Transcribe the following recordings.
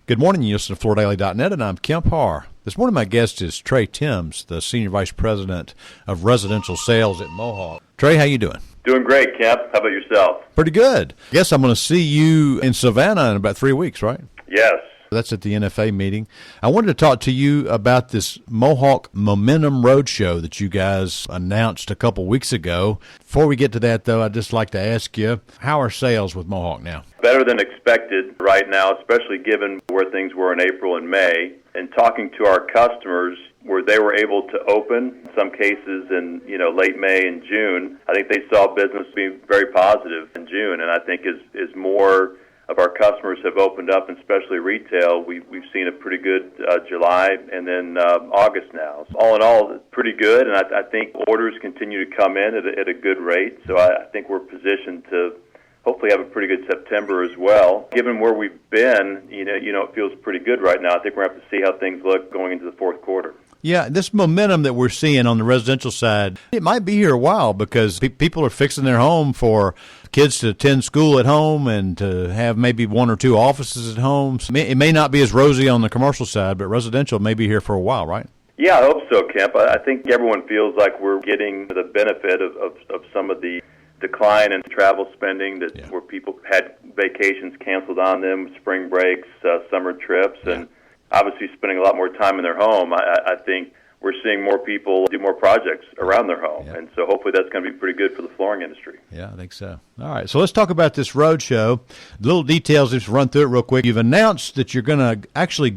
Good morning. You listen to FloorDaily.net, and I'm Kemp Harr. This morning, my guest is Trey Thames, the Senior Vice President of Residential Sales at Mohawk. Trey, how you doing? Doing great, Kemp. How about yourself? Pretty good. I guess I'm going to see you in Savannah in about 3 weeks, right? Yes. That's at the NFA meeting. I wanted to talk to you about this Mohawk Momentum Roadshow that you guys announced a couple weeks ago. Before we get to that, though, I'd just like to ask you, how are sales with Mohawk now? Better than expected right now, especially given where things were in April and May. And talking to our customers where they were able to open, in some cases in late May and June, I think they saw business being very positive in June. And I think as more of our customers have opened up, and especially retail, we've seen a pretty good July and then August now. So all in all, it's pretty good, and I think orders continue to come in at a good rate. So I think we're positioned to hopefully have a pretty good September as well. Given where we've been, it feels pretty good right now. I think we're going to have to see how things look going into the fourth quarter. Yeah, this momentum that we're seeing on the residential side, it might be here a while because people are fixing their home for kids to attend school at home and to have maybe one or two offices at home. It may not be as rosy on the commercial side, but residential may be here for a while, right? Yeah, I hope so, Kemp. I think everyone feels like we're getting the benefit of some of the decline in travel spending where people had vacations canceled on them, spring breaks, summer trips, and obviously spending a lot more time in their home. I think we're seeing more people do more projects around their home, and so hopefully that's going to be pretty good for the flooring industry. Yeah, I think so. All right, so let's talk about this road show. Little details, just run through it real quick. You've announced that you're going to actually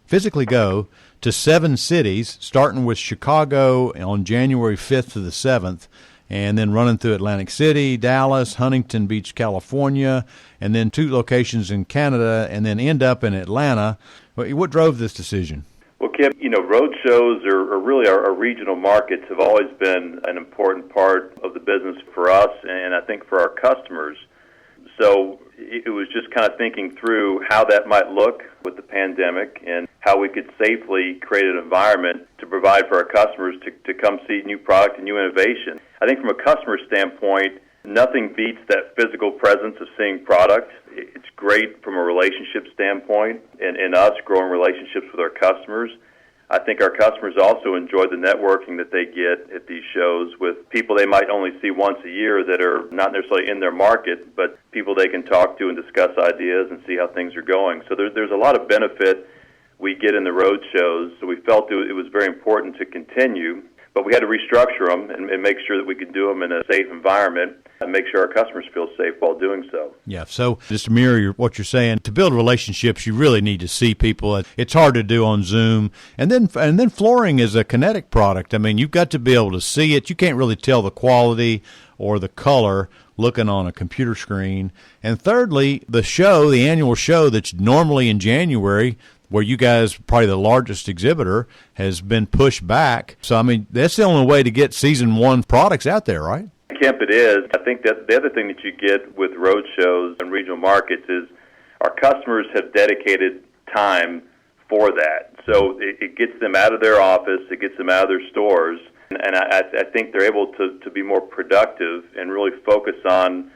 physically go to 7 cities, starting with Chicago on January 5th to the 7th, and then running through Atlantic City, Dallas, Huntington Beach, California, and then 2 locations in Canada, and then end up in Atlanta. What drove this decision? Well, Kip, road shows are really our regional markets have always been an important part of the business for us and I think for our customers. So it was just kind of thinking through how that might look with the pandemic and how we could safely create an environment to provide for our customers to come see new product and new innovation. I think from a customer standpoint, nothing beats that physical presence of seeing product. It's great from a relationship standpoint and us growing relationships with our customers. I think our customers also enjoy the networking that they get at these shows with people they might only see once a year that are not necessarily in their market, but people they can talk to and discuss ideas and see how things are going. So there's a lot of benefit we get in the road shows, so we felt it was very important to continue. But we had to restructure them and make sure that we could do them in a safe environment and make sure our customers feel safe while doing so. Yeah, so just to mirror what you're saying, to build relationships, you really need to see people. It's hard to do on Zoom. And then flooring is a kinetic product. I mean, you've got to be able to see it. You can't really tell the quality or the color looking on a computer screen. And thirdly, the annual show that's normally in January, where you guys, probably the largest exhibitor, has been pushed back. So, I mean, that's the only way to get season 1 products out there, right? Kemp, it is. I think that the other thing that you get with road shows and regional markets is our customers have dedicated time for that. So it gets them out of their office, it gets them out of their stores, and I think they're able to be more productive and really focus on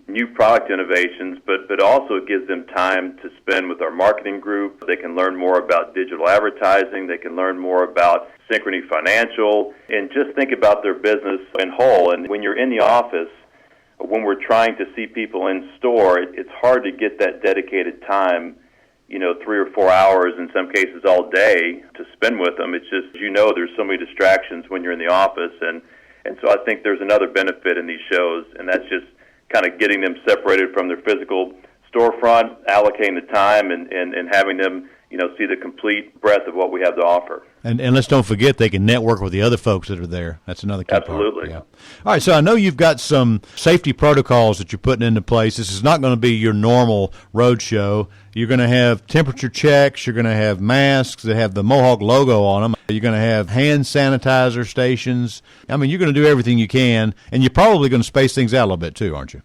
new product innovations, but also it gives them time to spend with our marketing group. They can learn more about digital advertising. They can learn more about Synchrony Financial and just think about their business in whole. And when you're in the office, when we're trying to see people in store, it's hard to get that dedicated time, 3 or 4 hours, in some cases all day, to spend with them. It's just, there's so many distractions when you're in the office. And so I think there's another benefit in these shows, and that's just kind of getting them separated from their physical storefront, allocating the time, and having them, see the complete breadth of what we have to offer. And let's don't forget they can network with the other folks that are there. That's another key Absolutely. part. Yeah. All right, so I know you've got some safety protocols that you're putting into place. This is not going to be your normal road show. You're going to have temperature checks. You're going to have masks that have the Mohawk logo on them. You're going to have hand sanitizer stations. I mean, you're going to do everything you can, and you're probably going to space things out a little bit too, aren't you?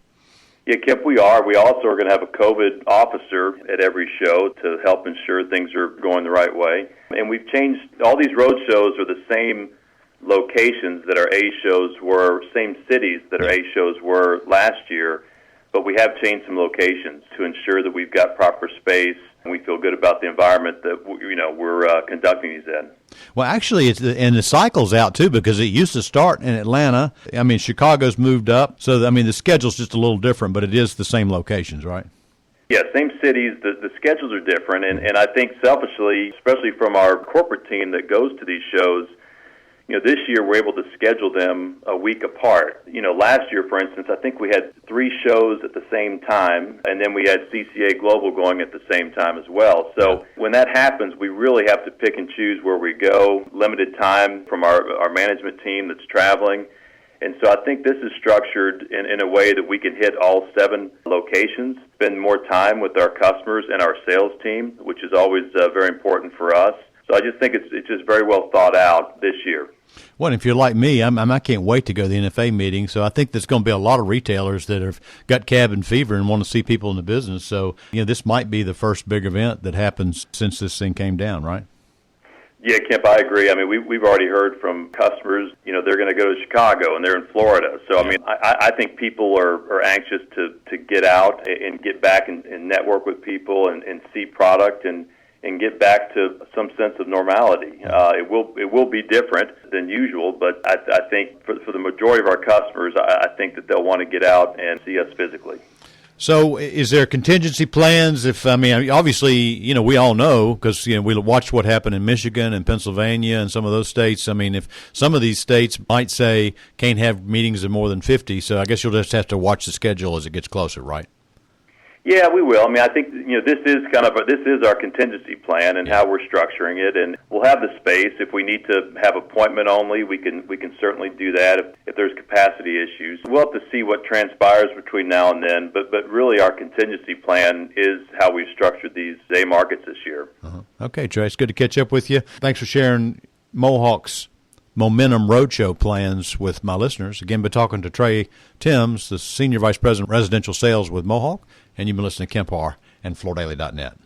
Yeah, Kip, we are. We also are going to have a COVID officer at every show to help ensure things are going the right way. And we've changed, all these road shows are the same locations that our A shows were, same cities that our A shows were last year, but we have changed some locations to ensure that we've got proper space and we feel good about the environment that we're conducting these in. Well, actually, and the cycle's out, too, because it used to start in Atlanta. I mean, Chicago's moved up. So, I mean, the schedule's just a little different, but it is the same locations, right? Yeah, same cities. The schedules are different. And I think selfishly, especially from our corporate team that goes to these shows, this year we're able to schedule them a week apart. Last year, for instance, I think we had 3 shows at the same time, and then we had CCA Global going at the same time as well. So when that happens, we really have to pick and choose where we go, limited time from our management team that's traveling. And so I think this is structured in a way that we can hit all 7 locations, spend more time with our customers and our sales team, which is always very important for us. So I just think it's just very well thought out this year. Well, if you're like me, I can't wait to go to the NFA meeting. So I think there's going to be a lot of retailers that have got cabin fever and want to see people in the business. So, this might be the first big event that happens since this thing came down, right? Yeah, Kemp, I agree. I mean, we've already heard from customers, they're going to go to Chicago and they're in Florida. So, I mean, I think people are anxious to get out and get back and network with people and see product and get back to some sense of normality. It will be different than usual, but I think for the majority of our customers, I think that they'll want to get out and see us physically. So is there contingency plans? Obviously, we all know because, we watched what happened in Michigan and Pennsylvania and some of those states. I mean, if some of these states might say can't have meetings of more than 50, so I guess you'll just have to watch the schedule as it gets closer, right? Yeah, we will. I mean, I think this is our contingency plan and how we're structuring it, and we'll have the space if we need to have appointment only. We can certainly do that if there's capacity issues. We'll have to see what transpires between now and then, but really our contingency plan is how we've structured these A markets this year. Uh-huh. Okay, Trey, it's good to catch up with you. Thanks for sharing Mohawk's Momentum Roadshow plans with my listeners. Again, been talking to Trey Thames, the Senior Vice President of Residential Sales with Mohawk, and you've been listening to Kemp Harr and FloorDaily.net.